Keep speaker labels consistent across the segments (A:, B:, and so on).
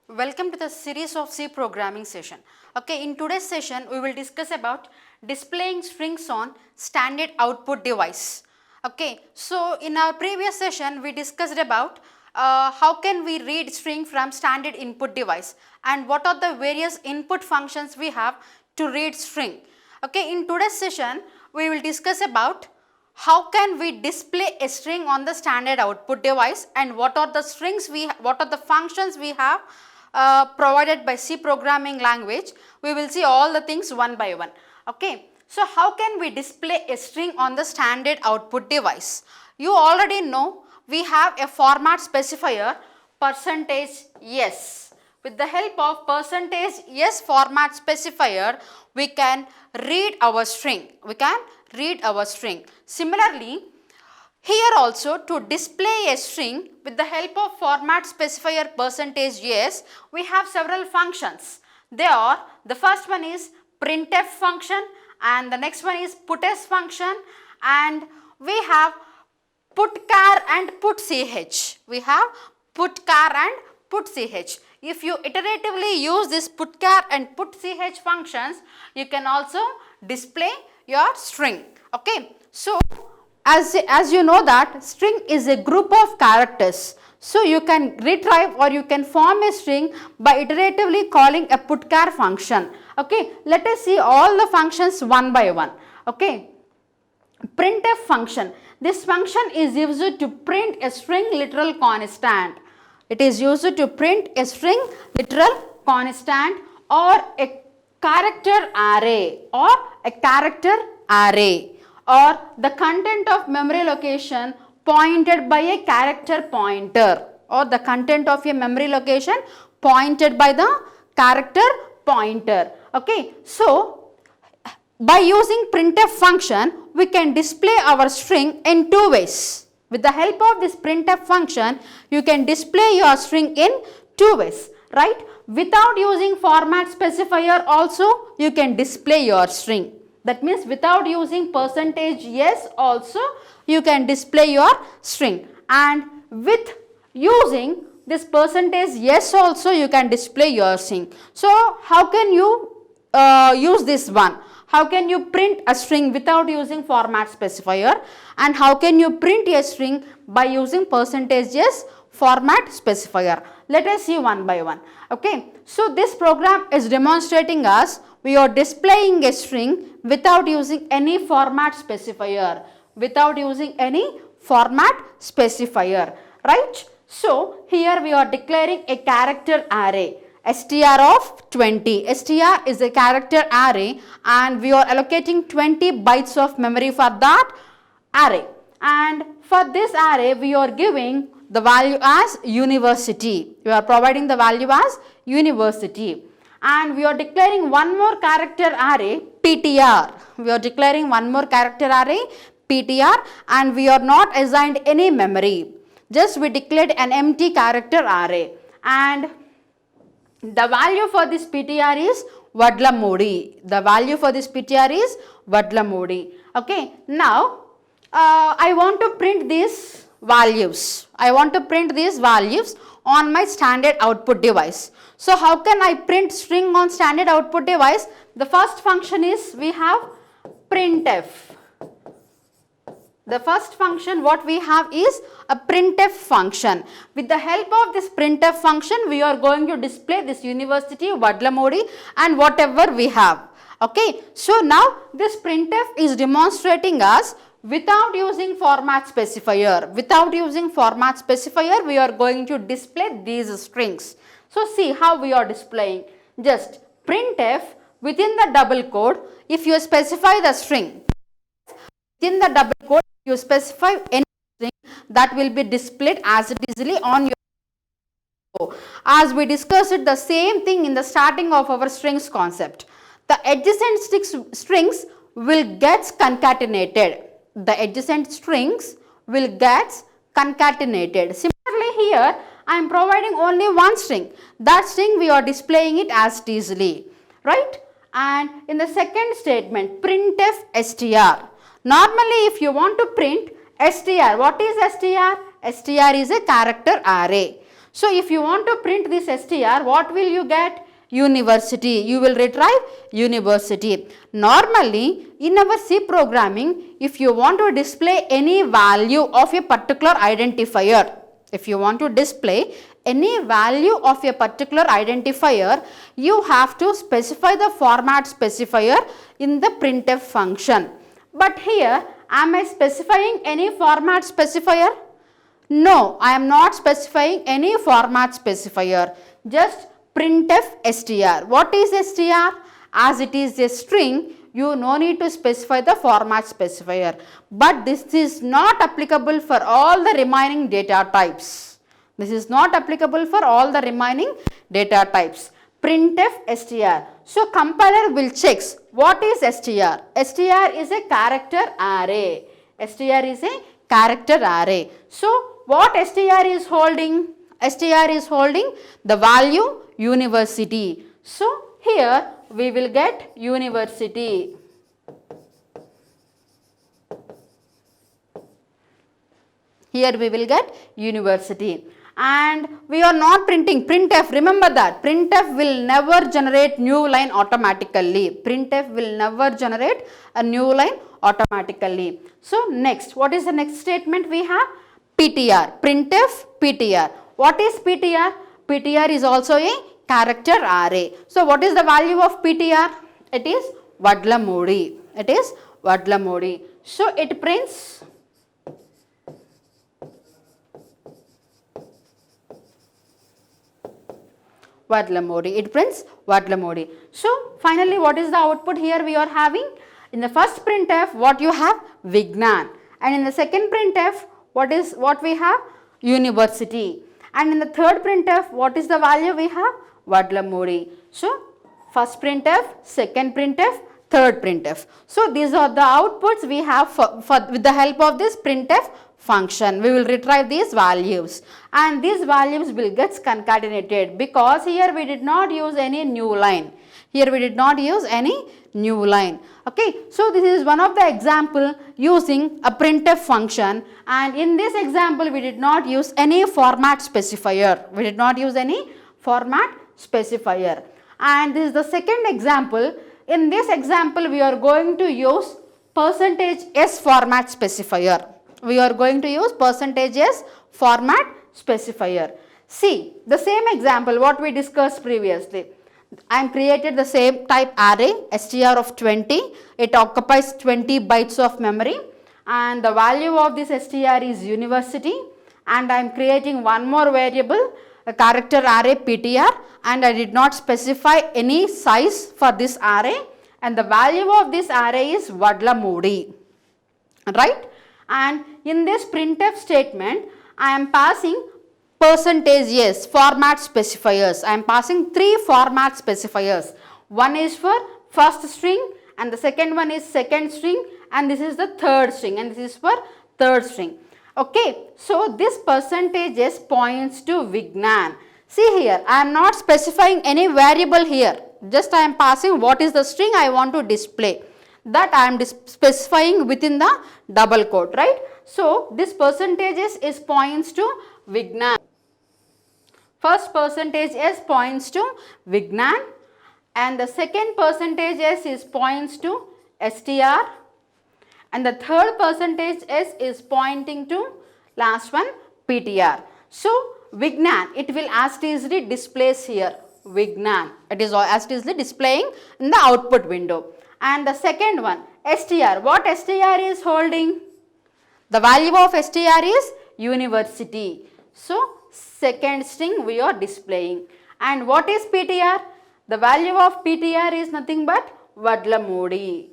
A: Welcome to the series of C programming session. Okay, in today's session we will discuss about displaying strings on standard output device. Okay, so in our previous session we discussed about how can we read string from standard input device and what are the various input functions we have to read string. Okay, in today's session we will discuss about how can we display a string on the standard output device and what are the functions we have provided by C programming language. We will see all the things one by one. Okay. So, how can we display a string on the standard output device? You already know we have a format specifier %s. With the help of %s format specifier, we can read our string. Similarly, here also to display a string with the help of format specifier %s, we have several functions. They are, the first one is printf function and the next one is puts function, and we have putchar and putch. If you iteratively use this putchar and putch functions, you can also display your string. Okay. So, as you know that string is a group of characters. So, you can retrieve or you can form a string by iteratively calling a putchar function. Okay. Let us see all the functions one by one. Okay. Printf function. This function is used to print a string literal constant. It is used to print a string literal constant or a character array or the content of memory location pointed by a character pointer, or the content of a memory location pointed by the character pointer. Okay. So, by using printf function, we can display our string in two ways. With the help of this printf function, you can display your string in two ways, right? Without using format specifier also, you can display your string. That means without using %s also, you can display your string, and with using this %s also, you can display your string. So, how can you use this one? How can you print a string without using format specifier, and how can you print a string by using %s format specifier? Let us see one by one. Okay. So, this program is demonstrating us we are displaying a string without using any format specifier, right? So, here we are declaring a character array str of 20. Str is a character array and we are allocating 20 bytes of memory for that array, and for this array we are giving the value as university. We are providing the value as university, and we are declaring one more character array ptr. And we are not assigned any memory. Just we declared an empty character array, and the value for this ptr is Vadlamudi. Okay. Now, I want to print these values. On my standard output device. So, how can I print string on standard output device? The first function is we have printf. The first function what we have is a printf function. With the help of this printf function, we are going to display this university, Vadlamudi, and whatever we have. Okay. So, now this printf is demonstrating us without using format specifier. We are going to display these strings. So, see how we are displaying. Just printf within the double quote, if you specify the string, within the double quote you specify any string, that will be displayed as it easily on your. As we discussed the same thing in the starting of our strings concept. The adjacent strings will get concatenated. Similarly, here I am providing only one string. That string we are displaying it as easily, right? And in the second statement, printf str. Normally, if you want to print str, what is str? Str is a character array. So, if you want to print this str, what will you get? University. You will retrieve university. Normally, in our C programming, if you want to display any value of a particular identifier, if you want to display any value of a particular identifier, you have to specify the format specifier in the printf function. But here, am I specifying any format specifier? No, I am not specifying any format specifier. Just printf str. What is str? As it is a string, you no need to specify the format specifier. But this is not applicable for all the remaining data types. This is not applicable for all the remaining data types. Printf str. So, compiler will check what is str. str is a character array. str is a character array. So, what str is holding? str is holding the value university. So, here we will get university. Here we will get university. And we are not printing printf. Remember that printf will never generate new line automatically. Printf will never generate a new line automatically. So, next, what is the next statement we have? PTR. Printf PTR. What is PTR? PTR is also a character array. So, what is the value of PTR? It is Vadlamudi. It is Vadlamudi. So, it prints Vadlamudi. It prints Vadlamudi. So, finally, what is the output here we are having? In the first printf, what you have? Vignan. And in the second printf, what we have? University. And in the third printf, what is the value we have? Vadlamudi. So, first printf, second printf, third printf. So, these are the outputs we have with the help of this printf function. We will retrieve these values and these values will get concatenated because here we did not use any new line. Here we did not use any new line. Okay. So, this is one of the example using a printf function, and in this example we did not use any format specifier. We did not use any format specifier. And this is the second example. In this example we are going to use %s format specifier. We are going to use %s format specifier. See the same example what we discussed previously. I am created the same type array str of 20. It occupies 20 bytes of memory and the value of this str is university, and I am creating one more variable, a character array ptr, and I did not specify any size for this array, and the value of this array is Vadlamudi, right? And in this printf statement I am passing %s format specifiers. I am passing 3 format specifiers. One is for first string and the second one is second string, and this is the third string, and this is for third string. Okay. So, this %s points to Vignan. See here, I am not specifying any variable here. Just I am passing what is the string I want to display. That I am specifying within the double quote, right? So, this %s is points to Vignan. First %s points to Vignan and the second %s is points to str and the third %s is pointing to last one ptr. So, Vignan, it will as easily displays here Vignan. It is as easily displaying in the output window. And the second one str, what str is holding? The value of str is university. So, second string we are displaying. And what is ptr? The value of ptr is nothing but Vadlamudi.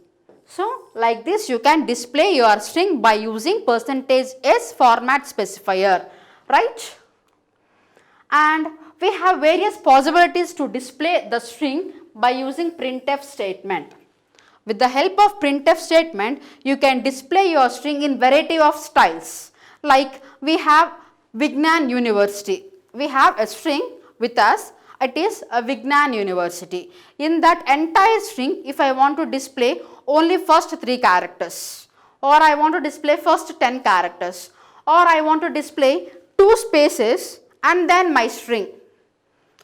A: So, like this you can display your string by using %s format specifier, right? And we have various possibilities to display the string by using printf statement. With the help of printf statement, you can display your string in variety of styles. Like we have Vignan University. We have a string with us, it is a Vignan University. In that entire string, if I want to display only first 3 characters, or I want to display first 10 characters, or I want to display 2 spaces and then my string,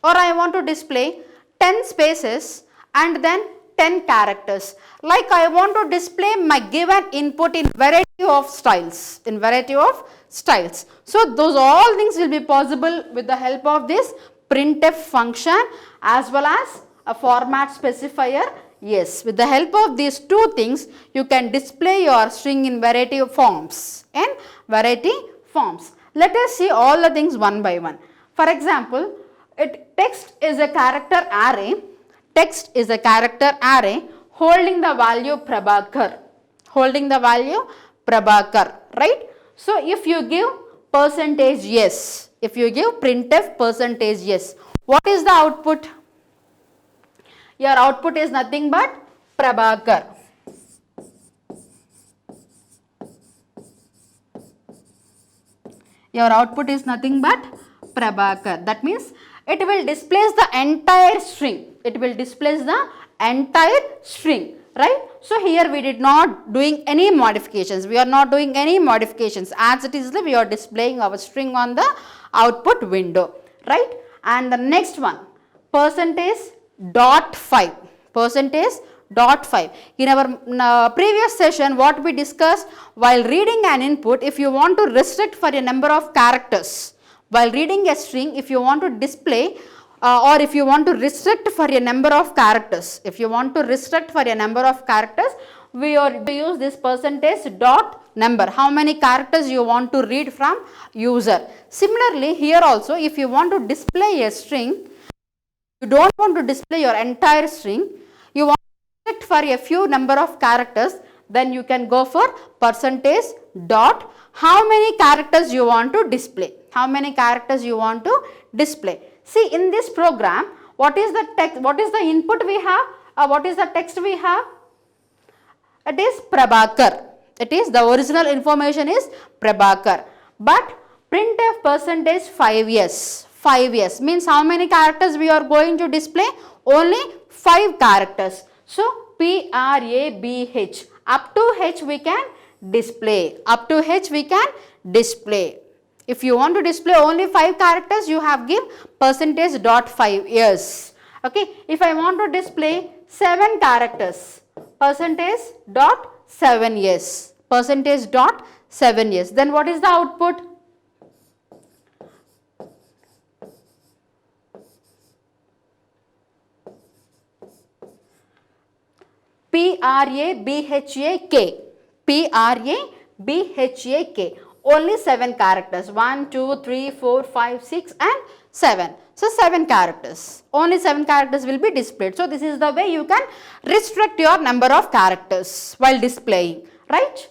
A: or I want to display 10 spaces and then 10 characters. Like I want to display my given input in variety of styles, So those all things will be possible with the help of this printf function as well as a format specifier. Yes, with the help of these two things, you can display your string in variety of forms. Let us see all the things one by one. For example, text is a character array. Text is a character array holding the value Prabhakar. Right? So if you give percentage yes, if you give printf percentage yes, what is the output? Your output is nothing but Prabhakar. Your output is nothing but Prabhakar. That means it will displace the entire string. Right? So here we did not doing any modifications. We are not doing any modifications. As it is, we are displaying our string on the output window. Right? And the next one, %.5. In our previous session, what we discussed, while reading an input, if you want to restrict for a number of characters, while reading a string, if you want to display or if you want to restrict for a number of characters, we use this %.number, how many characters you want to read from user. Similarly, here also, if you want to display a string, you don't want to display your entire string, you want to restrict for a few number of characters, then you can go for %. How many characters you want to display. See, in this program, what is the text, what is the input we have, what is the text we have? It is Prabhakar. The original information is Prabhakar. But printf %5yes. 5 yes means how many characters we are going to display? Only 5 characters. So PRABH, up to H we can display. If you want to display only 5 characters, you have give %.5 yes. Okay. If I want to display 7 characters, %.7 yes. Then what is the output? PRABHAK. Only 7 characters. 1, 2, 3, 4, 5, 6 and 7. So 7 characters. Only 7 characters will be displayed. So this is the way you can restrict your number of characters while displaying. Right?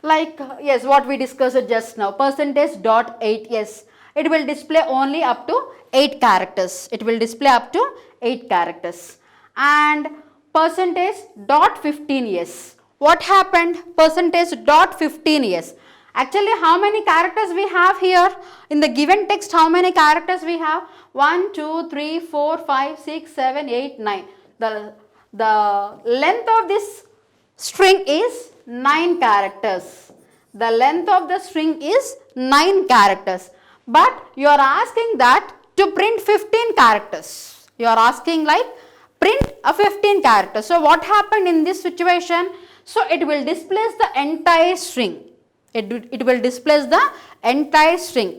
A: Like yes, what we discussed just now. %.8 yes. It will display only up to 8 characters. And %.15 yes. What happened? %.15 yes. Actually, how many characters we have here? In the given text, how many characters we have? 1, 2, 3, 4, 5, 6, 7, 8, 9. The length of this string is 9 characters. But you are asking that to print 15 characters. You are asking like print a 15 characters. So what happened in this situation? So it will displace the entire string.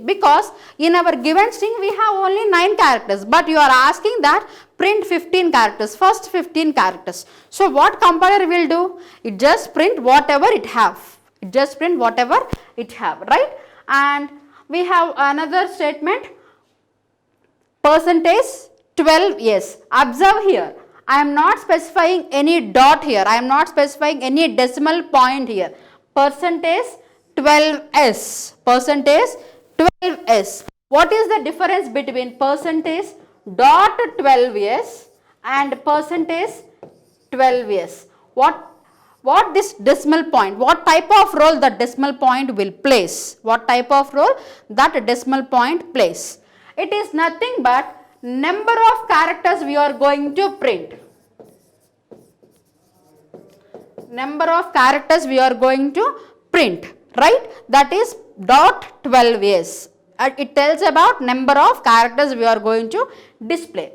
A: Because in our given string we have only 9 characters, but you are asking that print 15 characters, first 15 characters. So what compiler will do? It just print whatever it have. Right? And we have another statement, %12 yes. Observe here, I am not specifying any dot here. I am not specifying any decimal point here. %12s. What is the difference between %.12s and %12s? What this decimal point, what type of role the decimal point will place? It is nothing but number of characters we are going to print. number of characters we are going to print, right? That is dot 12s. It tells about number of characters we are going to display.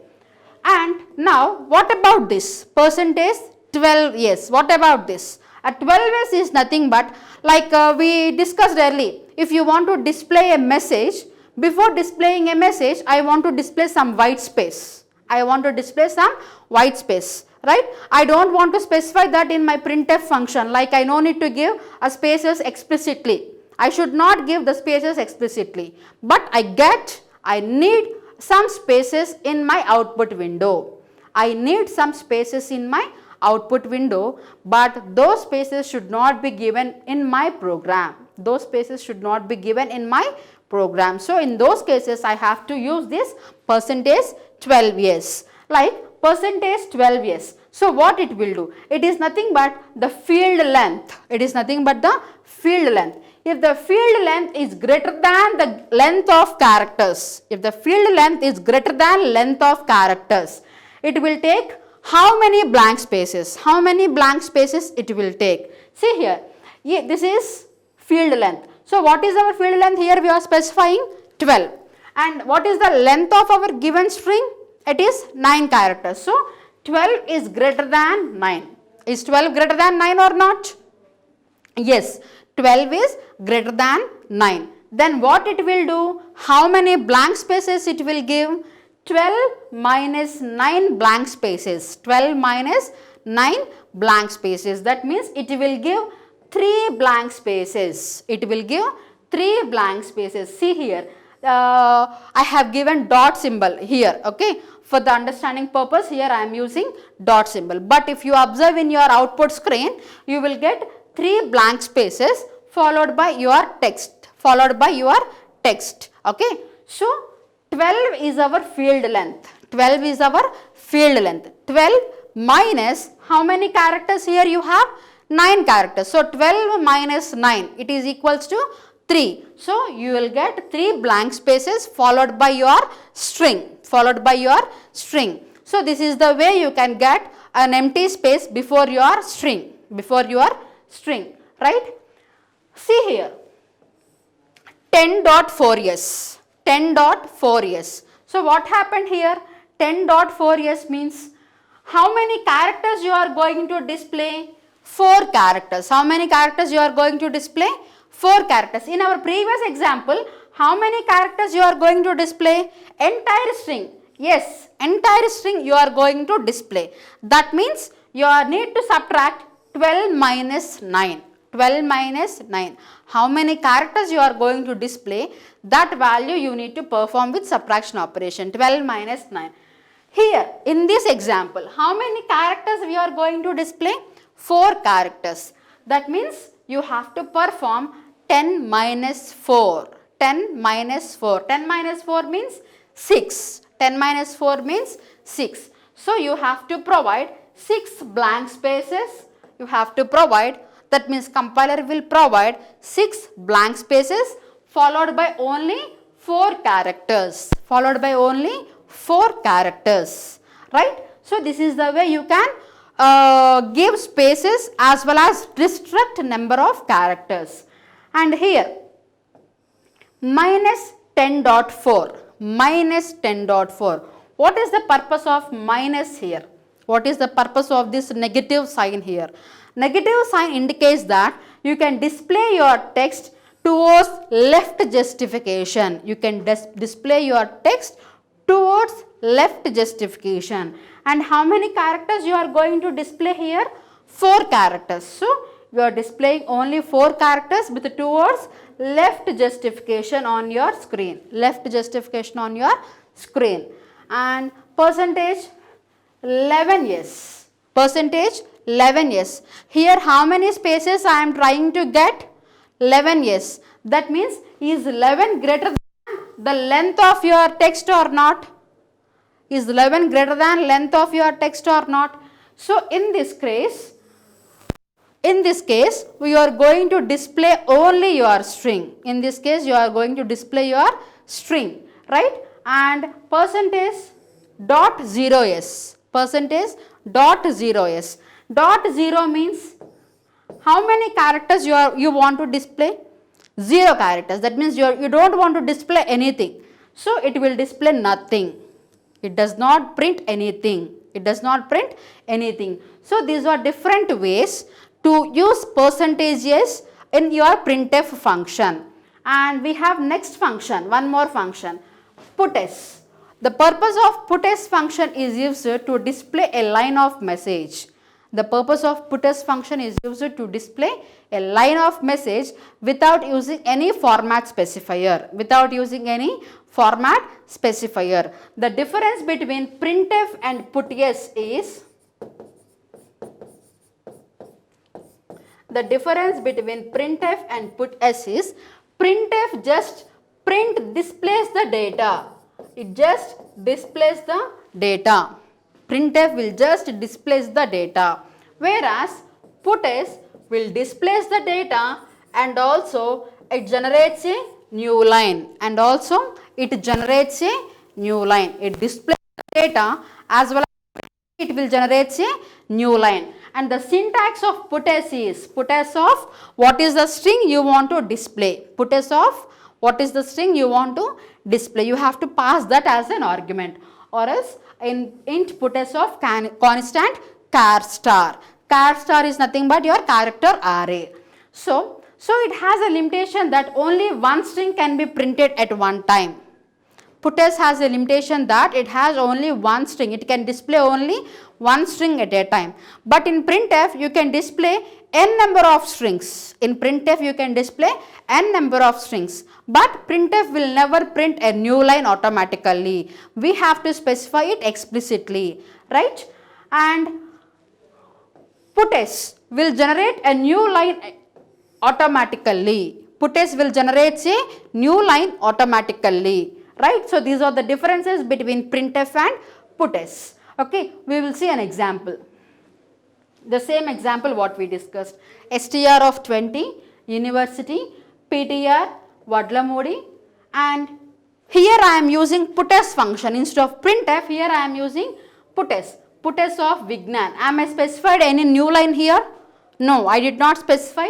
A: And now what about this percentage 12s? What about this? A 12s is nothing but like we discussed earlier. If you want to display a message, before displaying a message, I want to display some white space. I want to display some white space, right? I don't want to specify that in my printf function, like I no need to give a spaces explicitly. I should not give the spaces explicitly, but I need some spaces in my output window. I need some spaces in my output window, but those spaces should not be given in my program. Those spaces should not be given in my program. So in those cases, I have to use this percentage 12s, like percentage 12s. So what it will do? It is nothing but the field length. It is nothing but the field length. If the field length is greater than the length of characters, if the field length is greater than length of characters, it will take how many blank spaces? How many blank spaces it will take? See here, this is field length. So what is our field length here? We are specifying 12. And what is the length of our given string? It is 9 characters. So 12 is greater than 9. Is 12 greater than 9 or not? Yes, 12 is greater than 9. Then what it will do? How many blank spaces it will give? 12 minus 9 blank spaces. 12 minus 9 blank spaces. That means it will give 3 blank spaces. It will give 3 blank spaces. See here, I have given dot symbol here, okay. For the understanding purpose, here I am using dot symbol. But if you observe in your output screen, you will get 3 blank spaces followed by your text. Okay. So 12 is our field length. 12 is our field length. 12 minus how many characters here you have? 9 characters. So 12 minus 9, it is equals to 3. So you will get 3 blank spaces followed by your string. So this is the way you can get an empty space before your string. Right? See here, 10.4s. 10.4s. So what happened here? 10.4s means how many characters you are going to display? 4 characters. How many characters you are going to display? 4 characters. In our previous example, how many characters you are going to display? Entire string. Yes, entire string you are going to display. That means you need to subtract 12 minus 9. 12 minus 9. How many characters you are going to display? That value you need to perform with subtraction operation. 12 minus 9. Here in this example, how many characters we are going to display? 4 characters. That means you have to perform 10 minus 4. 10 minus 4. 10 minus 4 means 6. 10 minus 4 means 6. So you have to provide 6 blank spaces. You have to provide, that means compiler will provide 6 blank spaces followed by only 4 characters. Right? So this is the way you can give spaces as well as restrict number of characters. And here minus 10.4. Minus 10.4. What is the purpose of minus here? What is the purpose of this negative sign here? Negative sign indicates that you can display your text towards left justification. You can display your text towards left justification. And how many characters you are going to display here? 4 characters. So you are displaying only 4 characters with towards left justification on your screen. And percentage 11 yes. Percentage 11 yes. Here how many spaces I am trying to get? 11 yes. That means is 11 greater than the length of your text or not? Is 11 greater than length of your text or not? So in this case, we are going to display only your string. In this case, you are going to display your string, right? And percentage dot 0s. Percentage dot 0s. Dot 0 means How many characters you want to display? 0 characters. That means you don't want to display anything. So it will display nothing. It does not print anything. It does not print anything. So these are different ways to use percentages in your printf function. And we have next function, one more function, puts. The purpose of puts function is used to display a line of message. The purpose of puts function is used to display a line of message without using any format specifier. Without using any format specifier. The difference between printf and puts is, the difference between printf and puts is, printf just displays the data. It just displays the data. Printf will just displays the data, whereas puts will displays the data and also it generates a new line, and also it generates a new line. It displays the data as well as it will generate a new line. And the syntax of puts is, puts of what is the string you want to display. Puts of what is the string you want to display. You have to pass that as an argument, or else in int puts of constant char star. Char star is nothing but your character array. So it has a limitation that only one string can be printed at one time. Puts has a limitation that it has only one string. It can display only one string at a time. But in printf you can display n number of strings. In printf you can display n number of strings. But printf will never print a new line automatically. We have to specify it explicitly, right? And puts will generate a new line automatically. Puts will generate a new line automatically, right? So these are the differences between printf and puts. Okay, we will see an example. The same example what we discussed. str of 20, university, ptr, Vadlamudi, and here I am using puts function instead of printf. Here I am using puts. Puts of Vignan. Am I specified any new line here? No, I did not specify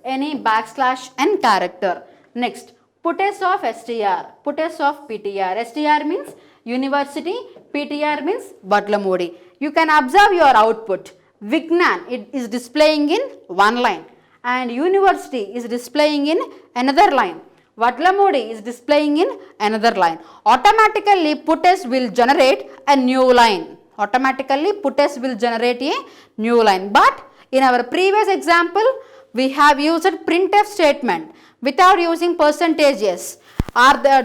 A: any \n character. Next, puts of str, puts of ptr. str means university, ptr means Vadlamudi. You can observe your output. Vignan, it is displaying in one line, and university is displaying in another line. Vadlamudi is displaying in another line. Automatically puts will generate a new line. Automatically puts will generate a new line. But in our previous example, we have used printf statement without using percentages.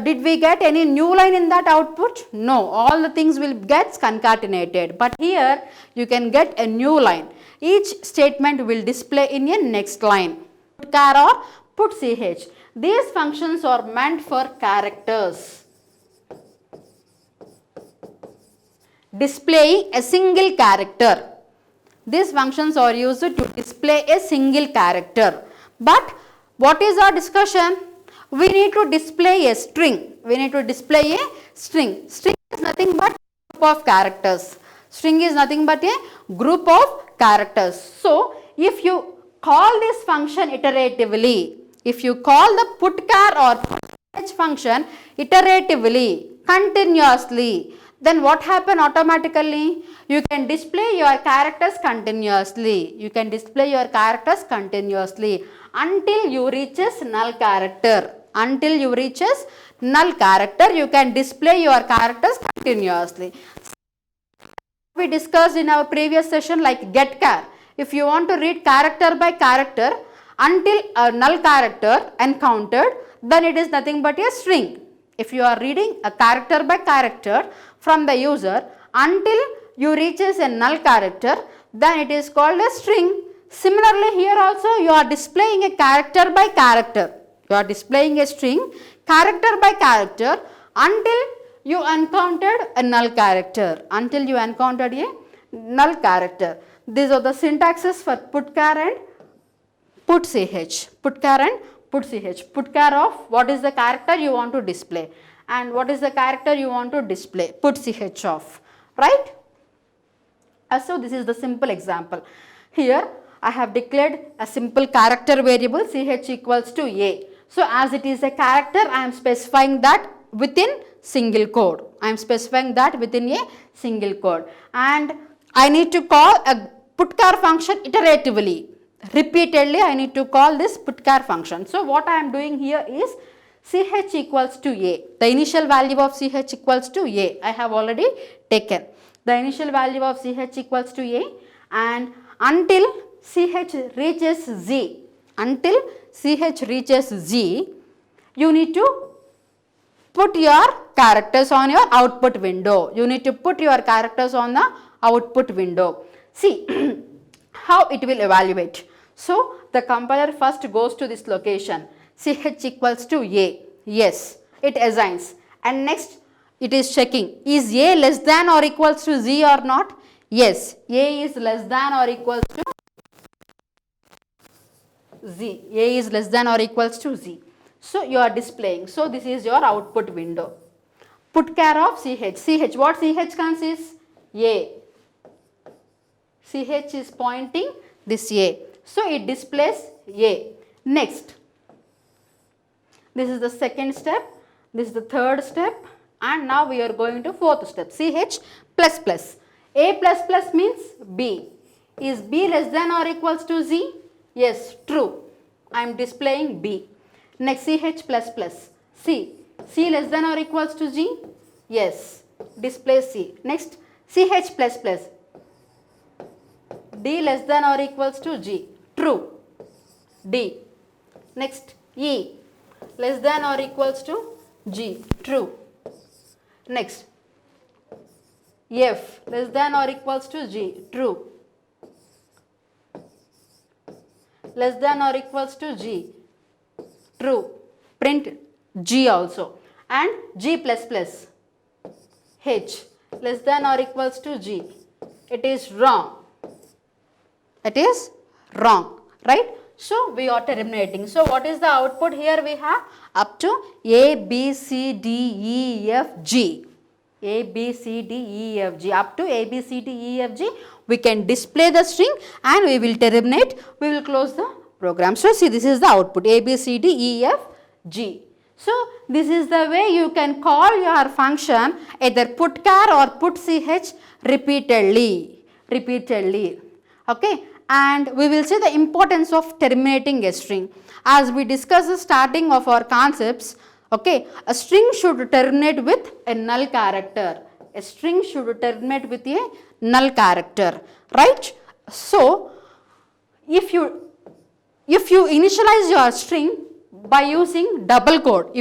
A: Did we get any new line in that output? No, all the things will get concatenated. But here you can get a new line. Each statement will display in a next line. Put char or put ch. These functions are meant for characters. Displaying a single character. These functions are used to display a single character. But what is our discussion? We need to display a string. We need to display a string. String is nothing but a group of characters. String is nothing but a group of characters. So, if you call this function iteratively, if you call the putchar or putch function iteratively, continuously, then what happen automatically? You can display your characters continuously. You can display your characters continuously until you reaches null character. Until you reaches null character, you can display your characters continuously. We discussed in our previous session like getchar. If you want to read character by character until a null character encountered, then it is nothing but a string. If you are reading a character by character from the user until you reaches a null character, then it is called a string. Similarly, here also you are displaying a character by character. You are displaying a string character by character until you encountered a null character. Until you encountered a null character. These are the syntaxes for putchar and putch. Putchar and putch. Putchar of what is the character you want to display, and what is the character you want to display. Putch of, right? So this is the simple example. Here I have declared a simple character variable ch equals to a. So as it is a character, I am specifying that within single quote. I am specifying that within a single quote. And I need to call a putchar function iteratively. Repeatedly I need to call this putchar function. So what I am doing here is ch equals to a. The initial value of ch equals to a. I have already taken. The initial value of ch equals to a, and until ch reaches z, until ch reaches z, you need to put your characters on your output window. You need to put your characters on the output window. See how it will evaluate. So the compiler first goes to this location, ch equals to a. Yes, it assigns, and next it is checking, is a less than or equals to z or not? Yes, a is less than or equals to z. A is less than or equals to z. So you are displaying. So this is your output window. Putchar of ch. What ch consists? A. Ch is pointing this a. So it displays a. Next, this is the second step. This is the third step. And now we are going to fourth step, ch plus plus. A plus plus means b. Is b less than or equals to z? Yes, true. I am displaying b. Next, ch plus plus. C. C less than or equals to g? Yes, display c. Next, ch plus plus. D less than or equals to g? True. D. Next, E less than or equals to g? True. Next, F less than or equals to g? True. Less than or equals to g? True. Print g also. And g plus plus. H less than or equals to g? It is wrong. It is wrong, right? So we are terminating. So what is the output here? We have up to A, B, C, D, E, F, G. A, B, C, D, E, F, G. Up to A, B, C, D, E, F, G. We can display the string and we will terminate. We will close the program. So see, this is the output, A, B, C, D, E, F, G. So this is the way you can call your function either putchar or putch repeatedly. Okay. And we will see the importance of terminating a string. As we discussed the starting of our concepts, okay, a string should terminate with a null character. A string should terminate with a null character, right? So, if you initialize your string by using double quote,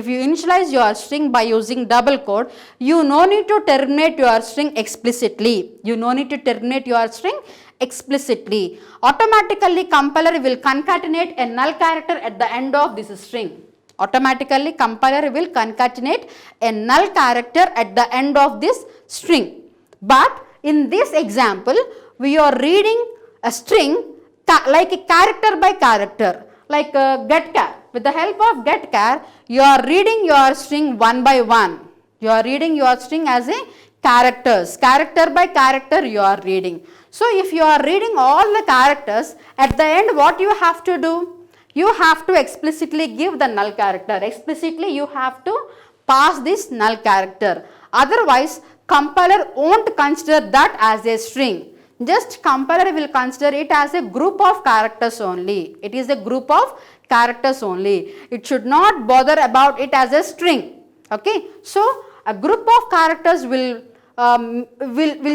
A: you no need to terminate your string explicitly. Automatically compiler will concatenate a null character at the end of this string. But in this example, we are reading a string like a character by character, like getchar. With the help of getchar, you are reading your string one by one. You are reading your string as a character by character you are reading. So if you are reading all the characters, at the end what you have to do? You have to explicitly give the null character. Explicitly you have to pass this null character. Otherwise, compiler won't consider that as a string. Just compiler will consider it as a group of characters only. It is a group of characters only. It should not bother about it as a string. Okay. So a group of characters will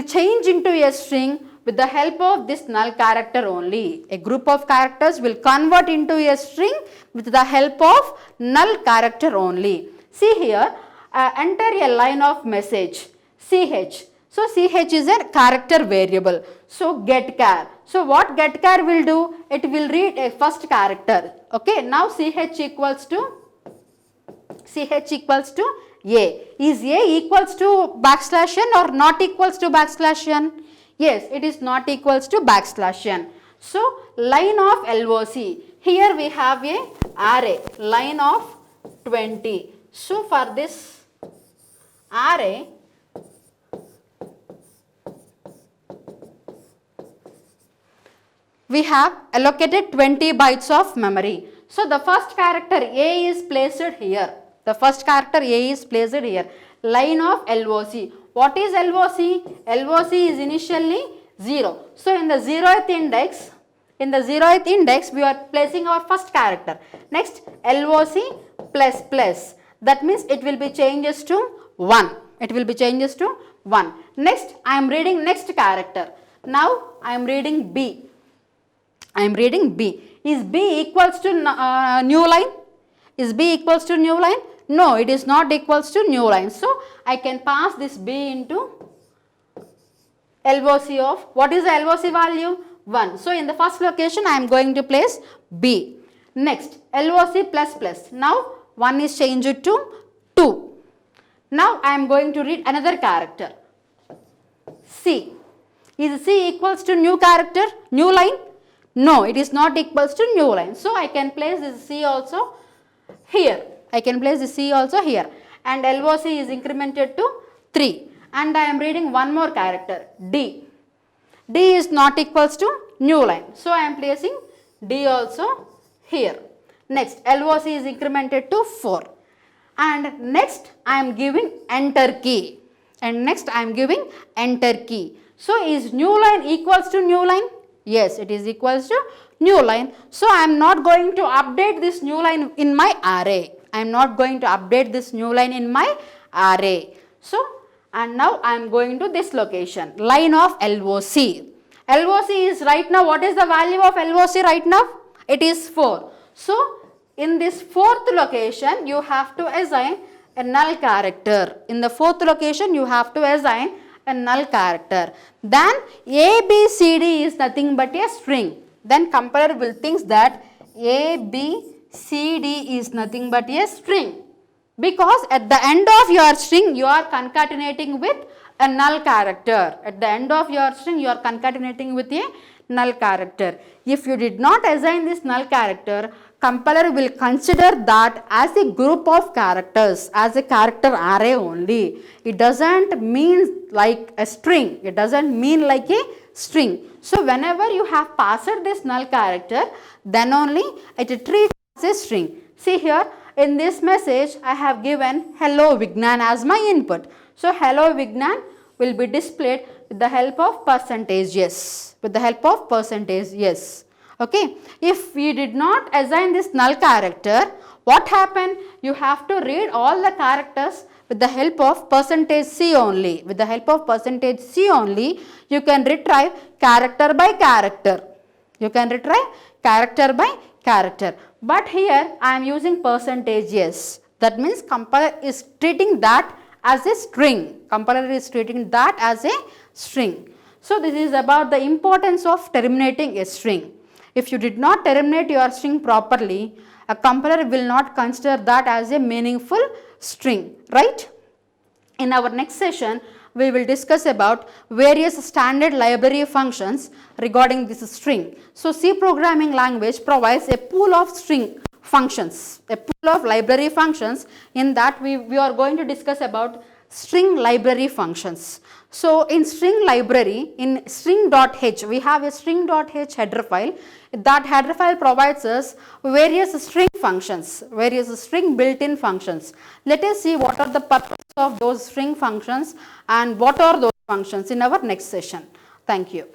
A: change into a string with the help of this null character only. A group of characters will convert into a string with the help of null character only. See here, enter a line of message ch. So ch is a character variable. So getchar. So what getchar will do? It will read a first character. Okay. Now ch equals to a. Is a equals to \n or not equals to \n? Yes, it is not equals to \n. So line of LOC. Here we have a array, line of 20. So for this array, we have allocated 20 bytes of memory. So the first character A is placed here. The first character A is placed here. Line of LOC. What is LOC? LOC is initially 0. So in the 0th index, we are placing our first character. Next, LOC plus plus. That means it will be changes to 1. It will be changes to 1. Next, I am reading next character. Now I am reading B. I am reading B. Is B equals to new line? Is B equals to new line? No, it is not equals to new line. So I can pass this B into LOC of, what is the LOC value? 1. So in the first location I am going to place B. Next, LOC plus plus. Now 1 is changed to 2. Now I am going to read another character. C. Is C equals to new character, new line? No, it is not equals to new line. So I can place this C also here. I can place the C also here. And LOC is incremented to 3. And I am reading one more character, D. D is not equals to new line. So I am placing D also here. Next, LOC is incremented to 4. And next I am giving enter key. And next I am giving enter key. So is new line equals to new line? Yes, it is equals to new line. So I am not going to update this new line in my array. I am not going to update this new line in my array. So, and now I am going to this location, line of LOC. LOC is right now, what is the value of LOC right now? It is 4. So, in this fourth location, you have to assign a null character. In the fourth location, you have to assign a null character. Then A, B, C, D is nothing but a string. Then compiler will think that A, B, C, D is nothing but a string. Because at the end of your string, you are concatenating with a null character. At the end of your string, you are concatenating with a null character. If you did not assign this null character, compiler will consider that as a group of characters, as a character array only. It doesn't mean like a string. It doesn't mean like a string. So whenever you have passed this null character, then only it treats as a string. See here, in this message, I have given hello Vignan as my input. So hello Vignan will be displayed with the help of percentage yes. With the help of percentage yes. Okay. If we did not assign this null character, what happened? You have to read all the characters with the help of percentage C only. With the help of percentage C only, you can retrieve character by character. You can retrieve character by character. But here I am using percentage yes. That means compiler is treating that as a string. Compiler is treating that as a string. So this is about the importance of terminating a string. If you did not terminate your string properly, a compiler will not consider that as a meaningful string, right? In our next session, we will discuss about various standard library functions regarding this string. So C programming language provides a pool of string functions, a pool of library functions. In that we are going to discuss about string library functions. So in string library, in string.h, we have a string.h header file. That header file provides us various string functions, various string built-in functions. Let us see what are the purpose of those string functions and what are those functions in our next session. Thank you.